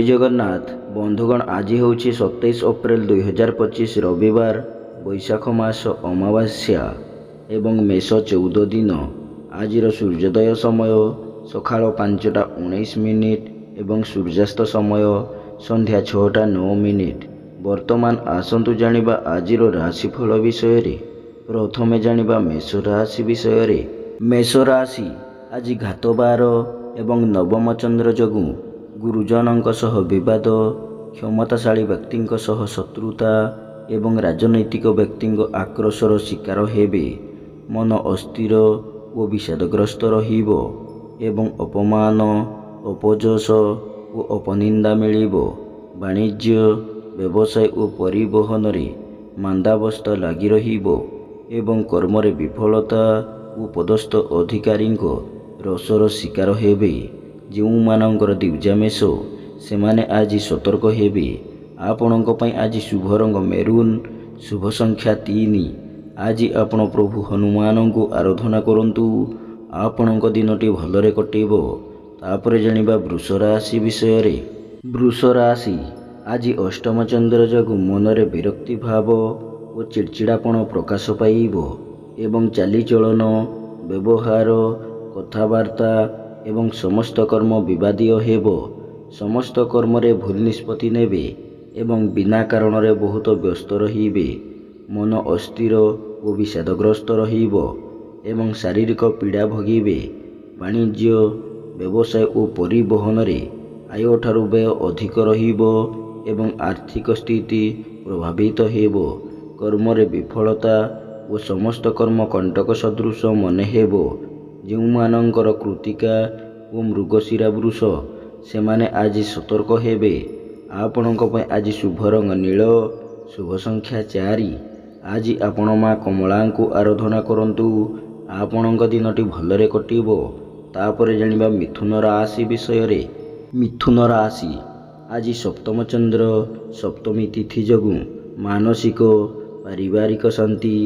जय जगन्नाथ बंधुगण। आज हूँ 27 अप्रैल 2025 रविवार बैशाख मास अमावास्या एवं मेष 14 दिन। आज सूर्योदय समय सकाळ 5:19 एवं सूर्यास्त समय संध्या 6:09। वर्तमान आसतु जानिबा आज राशिफल विषय। प्रथमे जानिबा मेष राशि विषय। मेष राशि आज घातबार एवं नवम चंद्र जोगु गुरुजनों सह विवाद, क्षमताशाली व्यक्तिों सह शत्रुता एवं राजनैतिक व्यक्तिों आक्रोशर शिकार हेबे। मन अस्थिर और विषादग्रस्त रहिबो एवं अपमान, अपजस और अपनिंदा मिलिबो। वाणिज्य, व्यवसाय और परिवहन रे मांदावस्था लगी रहिबो एवं कर्म रे विफलता और पदस्थ अधिकारी रोषर शिकार हेबे। जो मानकर दिव्या मेष से माने आज सतर्क हेबे। आपणों आज शुभ रंग मेरून, शुभ संख्या 3। आज आपण प्रभु हनुमान को आराधना करंतु। आपणों दिनटी भलरे कटेबो। तापरे जानिबा वृष राशि विषय। वृष राशि आज अष्टम चंद्र जोगु मनरे विरक्ति भाव और चिड़चिड़ापण प्रकाश पाइबो एवं चालीचलन, व्यवहार, कथबार्ता एवं समस्त कर्म विवादीय हेबो। समस्त कर्म रे भूल निष्पत्ति नेबे एवं बिना कारण रे बहुत व्यस्त रहिबे। मन अस्थिर और विषादग्रस्त रहिबो एवं शारीरिक पीड़ा भोगिबे। वाणिज्य, व्यवसाय और परिवहन रे आय ठारू व्यय अधिक रहिबो एवं आर्थिक स्थिति प्रभावित हेबो। कर्म रे विफलता और समस्त कर्म कंटक सदृश मने हेबो। जो मानकर कृतिका और मृगशिरा वृष से माने आज सतर्क हेबे। आपणों आज शुभ रंग नील, शुभ संख्या 4। आज आपण माँ कमला को आराधना करंतु। आपणों दिनटी भलरे कटिबो। तापरे जानिबा मिथुन राशि विषय। मिथुन राशि आज सप्तम चंद्र सप्तमी तिथि जोगु मानसिक पारिवारिक शांति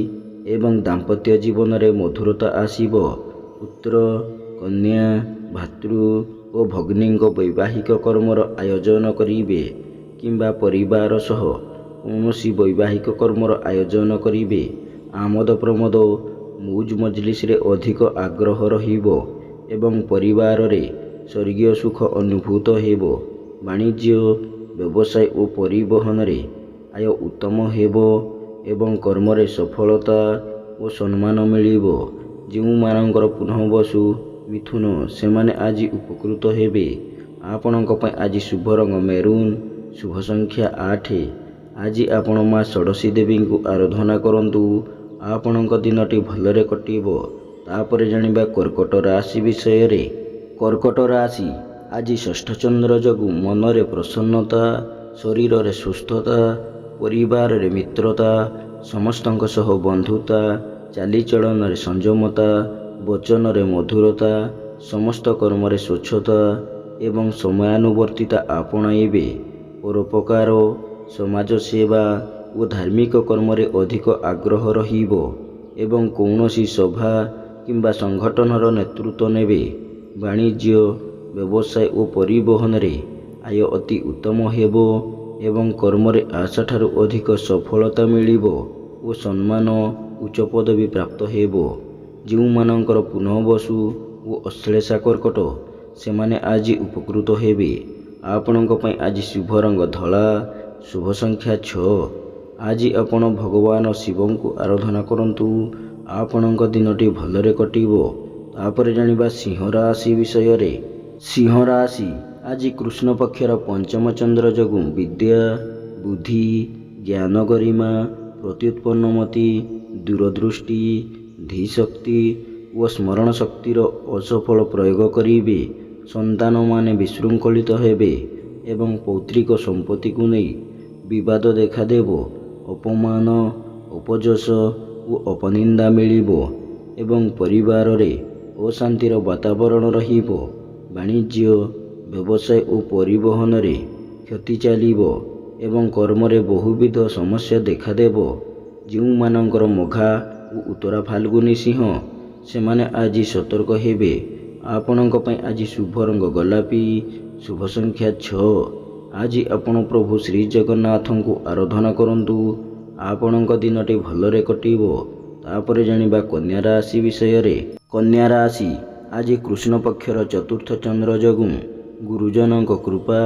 एवं दाम्पत्य जीवन रे मधुरता आसीबो। पुत्र, कन्या, भातृ और भगिनी वैवाहिक कर्मर आयोजन करिबे किंबा परिवार सह कौनसी वैवाहिक कर्मर आयोजन करिबे। आमोद प्रमोद मौज मजलिस रे अधिक आग्रह रहिबो एवं परिवार रे स्वर्गीय सुख अनुभूत हेबो। वाणिज्य, व्यवसाय और परिवहन रे आय उत्तम हेबो एवं कर्म रे सफलता और सम्मान मिलिबो। जो मानकर पुनः बसु मिथुन से माने आज उपकृत हेबे। आपणों आज शुभ रंग मेरून, शुभ संख्या 8। आज आपण माँ षोडशी देवी को आराधना करंतु। आपणों दिनटी भलरे कटिबो। तापरे जानिबा कर्कट राशि विषय। कर्कट राशि आज षष्ठ चंद्र जोगु मनरे प्रसन्नता, शरीर रे सुस्थता, परिवार रे मित्रता, समस्तों सह बंधुता, चालीचलन रे संयमता, वचन रे मधुरता, समस्त कर्म रे स्वच्छता एवं समयानुवर्तिता आपणाइबे। परोपकार, समाज सेवा और धार्मिक कर्म रे अधिक आग्रह रहिबो एवं कौनसी सभा किंबा संगठनर नेतृत्व नेबे। वाणिज्य, व्यवसाय और परिवहन रे आय अति उत्तम हेबो एवं कर्म रे आशा ठारू अधिक सफलता मिलिबो और सम्मान उच्च पदवी प्राप्त हेबो। जो मानकर पुनः बसु और अश्लेषा कर्कट से माने आज उपकृत हेबे। आपणों आज शुभ रंग धला, शुभ संख्या 6। आज आपण भगवान शिव को आराधना करंतु। आपणों दिनटी भलरे कटिबो। तापरे जानिबा सिंह राशि विषय। सिंह राशि आज कृष्ण पक्षर पंचम चंद्र जोगु विद्या, बुद्धि, ज्ञान गरिमा, प्रत्युत्पन्नमति, दूरदृष्टि, धीशक्ति और स्मरण शक्तिर असफल प्रयोग करिबे। संतान माने विशृंखलित हेबे एवं पौत्रिक संपत्ति को नहीं विवाद देखा देबो। अपमान, अपजस और अपनिंदा मिलिबो एवं परिवार रे अशांतिर वातावरण रहिबो। वाणिज्य, व्यवसाय और परिवहन रे क्षति चलिबो एवं कर्म रे बहुविध समस्या देखा देबो। जो मानकर मघा और उत्तरा फाल्गुनी सिंह से माने आज सतर्क हेबे। आपणों आज शुभ रंग गोलापी, शुभ संख्या 6। ଆଜି ଆପଣ ପ୍ରଭୁ ଶ୍ରୀ ଜଗନ୍ନାଥଙ୍କୁ ଆରାଧନା କରନ୍ତୁ। ଆପଣଙ୍କ ଦିନଟି ଭଲରେ କଟିବ। ତାପରେ ଜାଣିବା କନ୍ୟା ରାଶି ବିଷୟରେ। କନ୍ୟା ରାଶି ଆଜି କୃଷ୍ଣ ପକ୍ଷର ଚତୁର୍ଥ ଚନ୍ଦ୍ର ଯୋଗୁଁ ଗୁରୁଜନଙ୍କ କୃପା,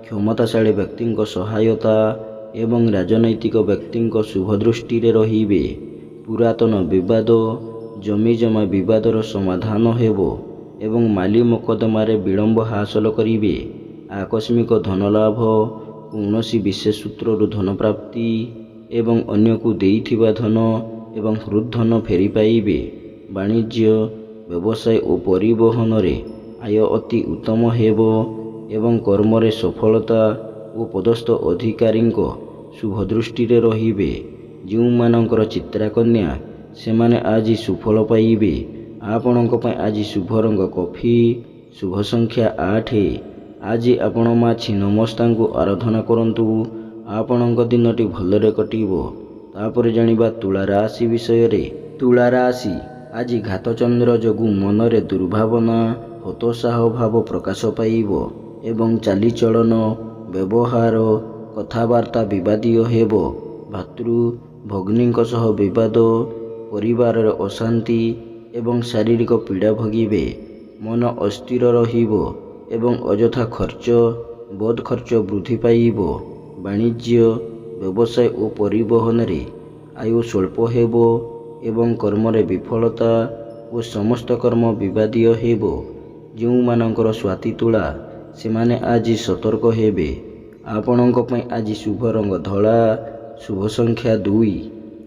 କ୍ଷମତାଶାଳୀ ବ୍ୟକ୍ତିଙ୍କ ସହାୟତା ଏବଂ ରାଜନୈତିକ ବ୍ୟକ୍ତିଙ୍କ ଶୁଭ ଦୃଷ୍ଟିରେ ରହିବେ। ପୁରାତନ ବିବାଦ, ଜମିଜମା ବିବାଦର ସମାଧାନ ହେବ ଏବଂ ମାଲି ମୋକଦ୍ଦମାରେ ବିଳମ୍ବ ହାସଲ କରିବେ। ଆକସ୍ମିକ ଧନଲାଭ, କୌଣସି ବିଶେଷ ସୂତ୍ରରୁ ଧନ ପ୍ରାପ୍ତି ଏବଂ ଅନ୍ୟକୁ ଦେଇଥିବା ଧନ ଏବଂ ହୃଦ୍ଧନ ଫେରି ପାଇବେ। ବାଣିଜ୍ୟ, ବ୍ୟବସାୟ ଓ ପରିବହନରେ ଆୟ ଅତି ଉତ୍ତମ ହେବ ଏବଂ କର୍ମରେ ସଫଳତା ଓ ପଦସ୍ଥ ଅଧିକାରୀଙ୍କ ଶୁଭ ଦୃଷ୍ଟିରେ ରହିବେ। ଯେଉଁମାନଙ୍କର ଚିତ୍ରାକନ୍ୟା ସେମାନେ ଆଜି ସୁଫଳ ପାଇବେ। ଆପଣଙ୍କ ପାଇଁ ଆଜି ଶୁଭ ରଙ୍ଗ କଫି, ଶୁଭ ସଂଖ୍ୟା 8। ଆଜି ଆପଣ ମା ଛିନ୍ନମସ୍ତାଙ୍କୁ ଆରାଧନା କରନ୍ତୁ। ଆପଣଙ୍କ ଦିନଟି ଭଲରେ କଟିବ। ତାପରେ ଜାଣିବା ତୁଳା ରାଶି ବିଷୟରେ। ତୁଳା ରାଶି ଆଜି ଘାତଚନ୍ଦ୍ର ଯୋଗୁଁ ମନରେ ଦୁର୍ଭାବନା, ହତୋତ୍ସାହ ଭାବ ପ୍ରକାଶ ପାଇବ ଏବଂ ଚାଲିଚଳନ, ବ୍ୟବହାର, କଥାବାର୍ତ୍ତା ବିବାଦୀୟ ହେବ। ଭାତୃ, ଭଗ୍ନୀଙ୍କ ସହ ବିବାଦ, ପରିବାରରେ ଅଶାନ୍ତି ଏବଂ ଶାରୀରିକ ପୀଡ଼ା ଭୋଗିବେ। ମନ ଅସ୍ଥିର ରହିବ ଏବଂ ଅଯଥା ଖର୍ଚ୍ଚ, ବଦ ଖର୍ଚ୍ଚ ବୃଦ୍ଧି ପାଇବ। ବାଣିଜ୍ୟ, ବ୍ୟବସାୟ ଓ ପରିବହନରେ ଆୟ ସ୍ୱଳ୍ପ ହେବ ଏବଂ କର୍ମରେ ବିଫଳତା ଓ ସମସ୍ତ କର୍ମ ବିବାଦୀୟ ହେବ। ଯେଉଁମାନଙ୍କର ସ୍ୱାତି ତୁଳା ସେମାନେ ଆଜି ସତର୍କ ହେବେ। ଆପଣଙ୍କ ପାଇଁ ଆଜି ଶୁଭ ରଙ୍ଗ ଧଳା, ଶୁଭ ସଂଖ୍ୟା 2।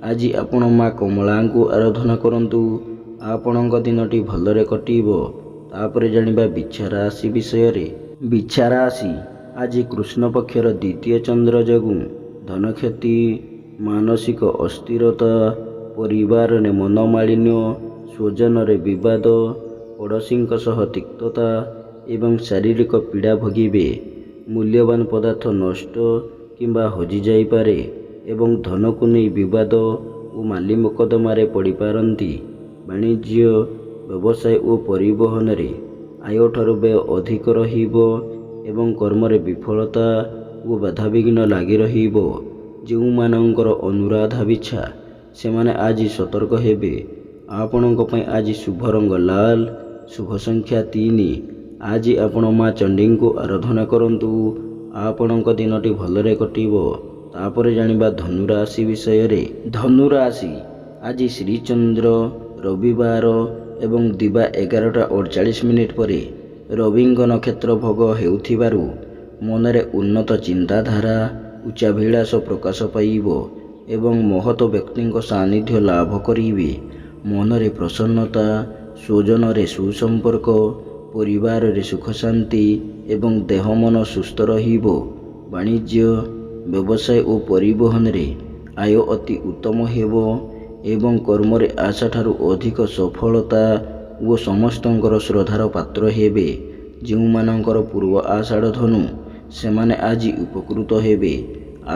ଆଜି ଆପଣ ମା କମଳାଙ୍କୁ ଆରାଧନା କରନ୍ତୁ। ଆପଣଙ୍କ ଦିନଟି ଭଲରେ କଟିବ। ତାପରେ ଜାଣିବା ବିଛା ରାଶି ବିଷୟରେ। ବିଛା ରାଶି ଆଜି କୃଷ୍ଣ ପକ୍ଷର ଦ୍ୱିତୀୟ ଚନ୍ଦ୍ର ଯୋଗୁଁ ଧନକ୍ଷତି, ମାନସିକ ଅସ୍ଥିରତା, ପରିବାରରେ ମନୋମାଳିନ୍ୟ, ସ୍ୱଜନରେ ବିବାଦ, ପଡ଼ୋଶୀଙ୍କ ସହ ତିକ୍ତତା ଏବଂ ଶାରୀରିକ ପୀଡ଼ା ଭୋଗିବେ। ମୂଲ୍ୟବାନ ପଦାର୍ଥ ନଷ୍ଟ କିମ୍ବା ହଜିଯାଇପାରେ ଏବଂ ଧନକୁ ନେଇ ବିବାଦ ଓ ମାଲି ମୋକଦ୍ଦମାରେ ପଡ଼ିପାରନ୍ତି। ବାଣିଜ୍ୟ, ବ୍ୟବସାୟ ଓ ପରିବହନରେ ଆୟଠାରୁ ବ୍ୟୟ ଅଧିକ ରହିବ ଏବଂ କର୍ମରେ ବିଫଳତା ଓ ବାଧାବିଘ୍ନ ଲାଗି ରହିବ। ଯେଉଁମାନଙ୍କର ଅନୁରାଧା ବିଛା ସେମାନେ ଆଜି ସତର୍କ ହେବେ। ଆପଣଙ୍କ ପାଇଁ ଆଜି ଶୁଭ ରଙ୍ଗ ଲାଲ, ଶୁଭ ସଂଖ୍ୟା 3। ଆଜି ଆପଣ ମା ଚଣ୍ଡୀଙ୍କୁ ଆରାଧନା କରନ୍ତୁ। ଆପଣଙ୍କ ଦିନଟି ଭଲରେ କଟିବ। ତାପରେ ଜାଣିବା ଧନୁ ରାଶି ବିଷୟରେ। ଧନୁ ରାଶି ଆଜି ଶ୍ରୀଚନ୍ଦ୍ର ରବିବାର ଏବଂ ଦିବା 11:48 ପରେ ରବିଙ୍କ ନକ୍ଷତ୍ର ଭୋଗ ହେଉଥିବାରୁ ମନରେ ଉନ୍ନତ ଚିନ୍ତାଧାରା, ଉଚ୍ଚାଭିଳାଷ ପ୍ରକାଶ ପାଇବ ଏବଂ ମହତ ବ୍ୟକ୍ତିଙ୍କ ସାନ୍ନିଧ୍ୟ ଲାଭ କରିବେ। ମନରେ ପ୍ରସନ୍ନତା, ସ୍ୱଜନରେ ସୁସମ୍ପର୍କ, ପରିବାରରେ ସୁଖ ଶାନ୍ତି ଏବଂ ଦେହ ମନ ସୁସ୍ଥ ରହିବ। ବାଣିଜ୍ୟ, ବ୍ୟବସାୟ ଓ ପରିବହନରେ ଆୟ ଅତି ଉତ୍ତମ ହେବ ଏବଂ କର୍ମରେ ଆଶାଠାରୁ ଅଧିକ ସଫଳତା ଓ ସମସ୍ତଙ୍କର ଶ୍ରଦ୍ଧାର ପାତ୍ର ହେବେ। ଯେଉଁମାନଙ୍କର ପୂର୍ବ ଆଷାଢ଼ ଧନୁ ସେମାନେ ଆଜି ଉପକୃତ ହେବେ।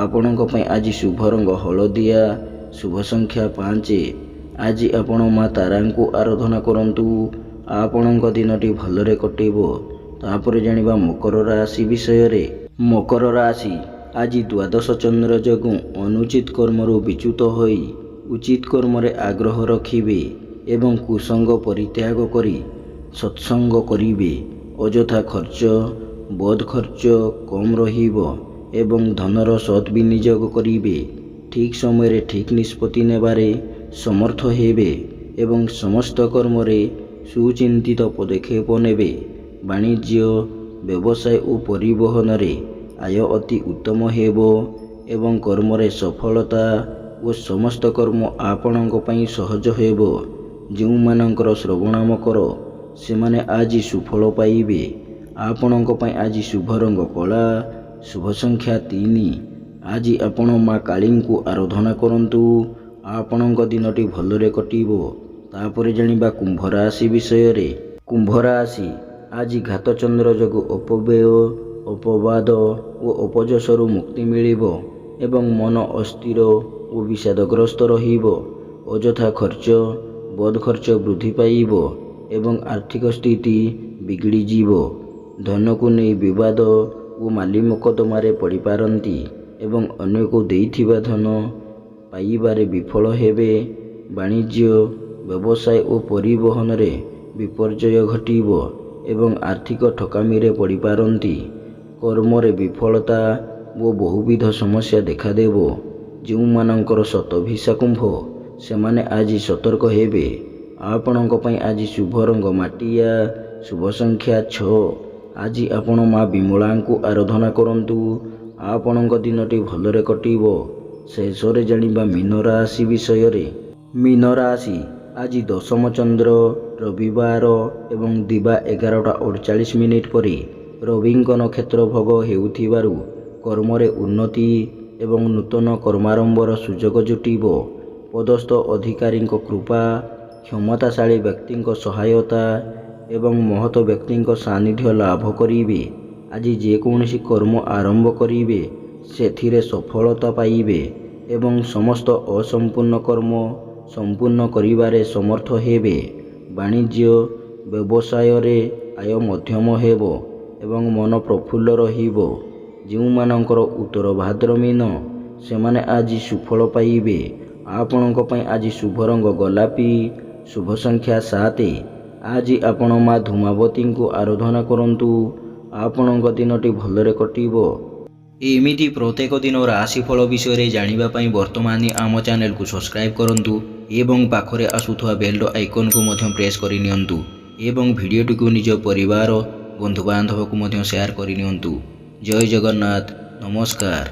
ଆପଣଙ୍କ ପାଇଁ ଆଜି ଶୁଭ ରଙ୍ଗ ହଳଦିଆ, ଶୁଭ ସଂଖ୍ୟା 5। ଆଜି ଆପଣ ମା ତାରାଙ୍କୁ ଆରାଧନା କରନ୍ତୁ। ଆପଣଙ୍କ ଦିନଟି ଭଲରେ କଟିବ। ତାପରେ ଜାଣିବା ମକର ରାଶି ବିଷୟରେ। ମକର ରାଶି ଆଜି ଦ୍ୱାଦଶ ଚନ୍ଦ୍ର ଯୋଗୁଁ ଅନୁଚିତ କର୍ମରୁ ବିଚ୍ୟୁତ ହୋଇ ଉଚିତ କର୍ମରେ ଆଗ୍ରହ ରଖିବେ ଏବଂ କୁସଙ୍ଗ ପରିତ୍ୟାଗ କରି ସତ୍ସଙ୍ଗ କରିବେ। ଅଯଥା ଖର୍ଚ୍ଚ, ବଦ ଖର୍ଚ୍ଚ କମ୍ ରହିବ ଏବଂ ଧନର ସତ୍ ବିନିଯୋଗ କରିବେ। ଠିକ୍ ସମୟରେ ଠିକ୍ ନିଷ୍ପତ୍ତି ନେବାରେ ସମର୍ଥ ହେବେ ଏବଂ ସମସ୍ତ କର୍ମରେ ସୁଚିନ୍ତିତ ପଦକ୍ଷେପ ନେବେ। ବାଣିଜ୍ୟ, ବ୍ୟବସାୟ ଓ ପରିବହନରେ ଆୟ ଅତି ଉତ୍ତମ ହେବ ଏବଂ କର୍ମରେ ସଫଳତା ଓ ସମସ୍ତ କର୍ମ ଆପଣଙ୍କ ପାଇଁ ସହଜ ହେବ। ଯେଉଁମାନଙ୍କର ଶ୍ରବଣ ମକର ସେମାନେ ଆଜି ସୁଫଳ ପାଇବେ। ଆପଣଙ୍କ ପାଇଁ ଆଜି ଶୁଭ ରଙ୍ଗ କଳା, ଶୁଭ ସଂଖ୍ୟା 3। ଆଜି ଆପଣ ମା କାଳୀଙ୍କୁ ଆରାଧନା କରନ୍ତୁ। ଆପଣଙ୍କ ଦିନଟି ଭଲରେ କଟିବ। ତାପରେ ଜାଣିବା କୁମ୍ଭ ରାଶି ବିଷୟରେ। କୁମ୍ଭ ରାଶି ଆଜି ଘାତଚନ୍ଦ୍ର ଯୋଗୁଁ ଅପବ୍ୟୟ, ଅପବାଦ ଓ ଅପଯଶରୁ ମୁକ୍ତି ମିଳିବ ଏବଂ ମନ ଅସ୍ଥିର ଓ ବିଷାଦଗ୍ରସ୍ତ ରହିବ। ଅଯଥା ଖର୍ଚ୍ଚ, ବଦ ଖର୍ଚ୍ଚ ବୃଦ୍ଧି ପାଇବ ଏବଂ ଆର୍ଥିକ ସ୍ଥିତି ବିଗିଡ଼ିଯିବ। ଧନକୁ ନେଇ ବିବାଦ, ଓ ମାଲି ମୋକଦ୍ଦମାରେ ପଡ଼ିପାରନ୍ତି ଏବଂ ଅନ୍ୟକୁ ଦେଇଥିବା ଧନ ପାଇବାରେ ବିଫଳ ହେବେ। ବାଣିଜ୍ୟ, ବ୍ୟବସାୟ ଓ ପରିବହନରେ ବିପର୍ଯ୍ୟୟ ଘଟିବ ଏବଂ ଆର୍ଥିକ ଠକାମିରେ ପଡ଼ିପାରନ୍ତି। କର୍ମରେ ବିଫଳତା ଓ ବହୁବିଧ ସମସ୍ୟା ଦେଖାଦେବ। ଯେଉଁମାନଙ୍କର ଶତଭିଷା କୁମ୍ଭ ସେମାନେ ଆଜି ସତର୍କ ହେବେ। ଆପଣଙ୍କ ପାଇଁ ଆଜି ଶୁଭ ରଙ୍ଗ ମାଟିଆ, ଶୁଭ ସଂଖ୍ୟା 6। ଆଜି ଆପଣ ମା ବିମଳାଙ୍କୁ ଆରାଧନା କରନ୍ତୁ। ଆପଣଙ୍କ ଦିନଟି ଭଲରେ କଟିବ। ଶେଷରେ ଜାଣିବା ମୀନ ରାଶି ବିଷୟରେ। ମୀନ ରାଶି ଆଜି ଦଶମ ଚନ୍ଦ୍ର ରବିବାର ଏବଂ ଦିବା 11:48 ପରେ ରବିଙ୍କ ନକ୍ଷତ୍ର ଭୋଗ ହେଉଥିବାରୁ କର୍ମରେ ଉନ୍ନତି ଏବଂ ନୂତନ କର୍ମାରମ୍ଭର ସୁଯୋଗ ଜୁଟିବ। ପଦସ୍ଥ ଅଧିକାରୀଙ୍କ କୃପା, କ୍ଷମତାଶାଳୀ ବ୍ୟକ୍ତିଙ୍କ ସହାୟତା ଏବଂ ମହତ୍ ବ୍ୟକ୍ତିଙ୍କ ସାନ୍ନିଧ୍ୟ ଲାଭ କରିବେ। ଆଜି ଯେକୌଣସି କର୍ମ ଆରମ୍ଭ କରିବେ ସେଥିରେ ସଫଳତା ପାଇବେ ଏବଂ ସମସ୍ତ ଅସମ୍ପୂର୍ଣ୍ଣ କର୍ମ ସମ୍ପୂର୍ଣ୍ଣ କରିବାରେ ସମର୍ଥ ହେବେ। ବାଣିଜ୍ୟ, ବ୍ୟବସାୟରେ ଆୟ ମଧ୍ୟମ ହେବ ଏବଂ ମନ ପ୍ରଫୁଲ୍ଲ ରହିବ। ଯେଉଁମାନଙ୍କର ଉତ୍ତର ଭାଦ୍ର ମୀନ ସେମାନେ ଆଜି ସୁଫଳ ପାଇବେ। ଆପଣଙ୍କ ପାଇଁ ଆଜି ଶୁଭ ରଙ୍ଗ ଗୋଲାପୀ, ଶୁଭ ସଂଖ୍ୟା 7। ଆଜି ଆପଣ ମା ଧୂମାବତୀଙ୍କୁ ଆରାଧନା କରନ୍ତୁ। ଆପଣଙ୍କ ଦିନଟି ଭଲରେ କଟିବ। ଏମିତି ପ୍ରତ୍ୟେକ ଦିନ ରାଶିଫଳ ବିଷୟରେ ଜାଣିବା ପାଇଁ ବର୍ତ୍ତମାନ ଆମ ଚ୍ୟାନେଲକୁ ସବସ୍କ୍ରାଇବ୍ କରନ୍ତୁ ଏବଂ ପାଖରେ ଆସୁଥିବା ବେଲ୍ର ଆଇକନ୍କୁ ମଧ୍ୟ ପ୍ରେସ୍ କରିନିଅନ୍ତୁ ଏବଂ ଭିଡ଼ିଓଟିକୁ ନିଜ ପରିବାର ବନ୍ଧୁବାନ୍ଧବକୁ ମଧ୍ୟ ସେୟାର କରିନିଅନ୍ତୁ। ଜୟ ଜଗନ୍ନାଥ। ନମସ୍କାର।